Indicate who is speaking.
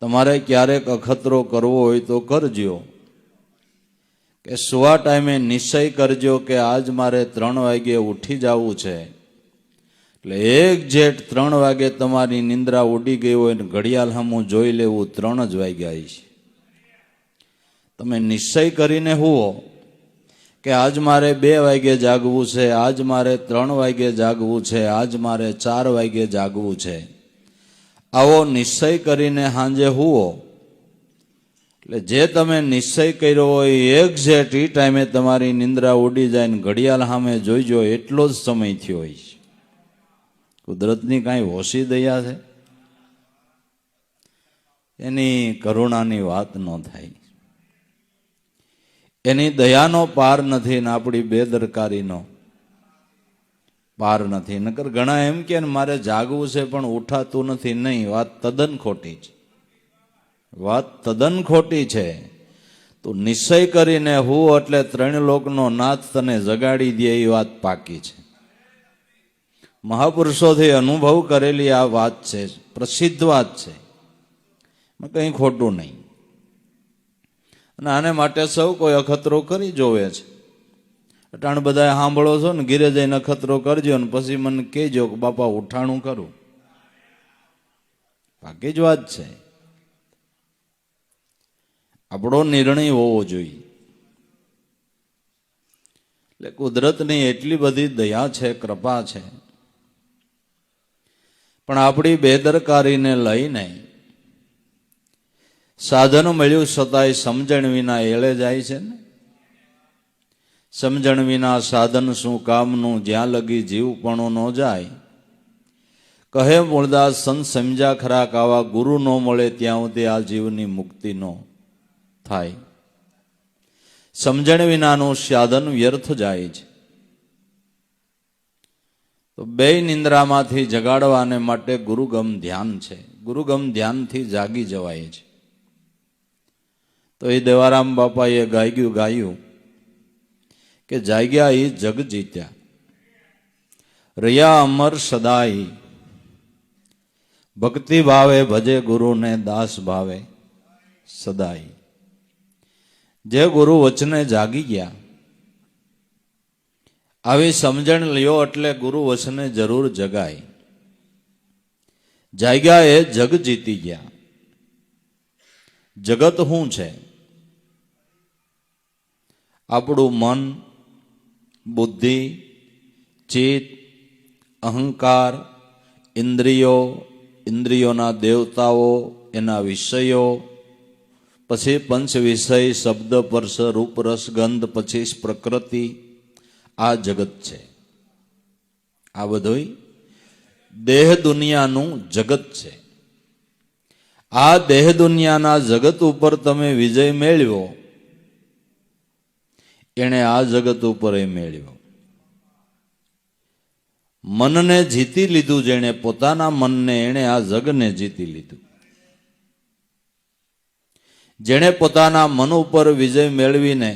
Speaker 1: તમારે ક્યારેક અખતરો કરવો હોય તો કરજો, કે સુવા ટાઈમે નિશ્ચય કરજો કે આજ મારે 3 વાગે ઉઠી જવું છે. એટલે એક્ઝેક્ટ 3 વાગે તમારી નિંદ્રા ઉડી ગઈ હોય ને ઘડિયાળ સામું જોઈ લેવું 3 જ વાગ્યા છે. તમે નિશ્ચય કરીને હુઓ કે આજ મારે 2 વાગે જાગવું છે, આજ મારે 3 વાગે જાગવું છે, આજ મારે 4 વાગે જાગવું છે. આવો નિશ્ચય કરીને સાંજે હુઓ એટલે જે તમે નિશ્ચય કર્યો હોય એક્ઝેક્ટ એ ટાઈમે તમારી નિંદ્રા ઉડી જાય ને ઘડિયાળ સામે જોઈજો એટલો જ સમય થયો હોય છે. કુદરતની કાંઈ ઓછી દયા છે? એની કરુણાની વાત ન થાય. એની દયાનો પાર નથી ને આપણી બેદરકારીનો પાર નથી. નકર ઘણા એમ કે મારે જાગવું છે પણ ઉઠાતું નથી. નહીં, વાત તદ્દન ખોટી છે. વાત તદ્દન ખોટી છે. તું નિશ્ચય કરીને હું એટલે 3 લોકનો નાથ તને જગાડી દે એ વાત પાકી છે. મહાપુરુષોથી અનુભવ કરેલી આ વાત છે, પ્રસિદ્ધ વાત છે, કંઈ ખોટું નહીં. અને આને માટે સૌ કોઈ અખતરો કરી જોવે છે. અટાણ બધા સાંભળો છો ને, ઘીરે જઈને અખતરો કરજો ને પછી મને કહેજો કે બાપા ઉઠાણું કરું. બાકી જ વાત છે. આપણો નિર્ણય હોવો જોઈએ. એટલે કુદરતની એટલી બધી દયા છે, કૃપા છે, પણ આપણી બેદરકારીને લઈને સાધન મળ્યું છતાંય સમજણ વિના એળે જાય છે ને. સમજણ વિના સાધન શું કામનું, જ્યાં લગી જીવ પણ ન જાય. કહે મૂળદાસ સંત સમજ્યા ખરા કાવા, ગુરુ ન મળે ત્યાં સુધી આ જીવની મુક્તિ ન થાય. સમજણ વિનાનું સાધન વ્યર્થ જાય છે. તો 2 નિંદ્રામાંથી જગાડવાને માટે ગુરુગમ ધ્યાન છે. ગુરુગમ ધ્યાનથી જાગી જવાય છે. તો એ દેવારામ બાપાએ ગાયું કે જાગ્યા એ જગ જીત્યા, રહ્યા અમર સદાઈ. ભક્તિ ભાવે ભજે ગુરુને, દાસ ભાવે સદાઈ. જે ગુરુ વચને જાગી ગયા, આવી સમજણ લ્યો એટલે ગુરુ વચને જરૂર જગાય. જાગ્યા એ જગ જીતી ગયા. જગત શું છે? આપણું મન, બુદ્ધિ, ચિત્ત, અહંકાર, ઇન્દ્રિયો, ઇન્દ્રિયોના દેવતાઓ, એના વિષયો, પછી 5 વિષય, શબ્દ, સ્પર્શ, રૂપ, રસ, ગંધ, પછી પ્રકૃતિ. આ જગત છે. આ બધું દેહ દુનિયાનું જગત છે. આ દેહ દુનિયાના જગત ઉપર તમે વિજય મેળવ્યો, એણે આ જગત ઉપર એ મેળવ્યો. મનને જીતી લીધું જેણે, પોતાના મનને, એણે આ જગને જીતી લીધું. જેણે પોતાના મન ઉપર વિજય મેળવીને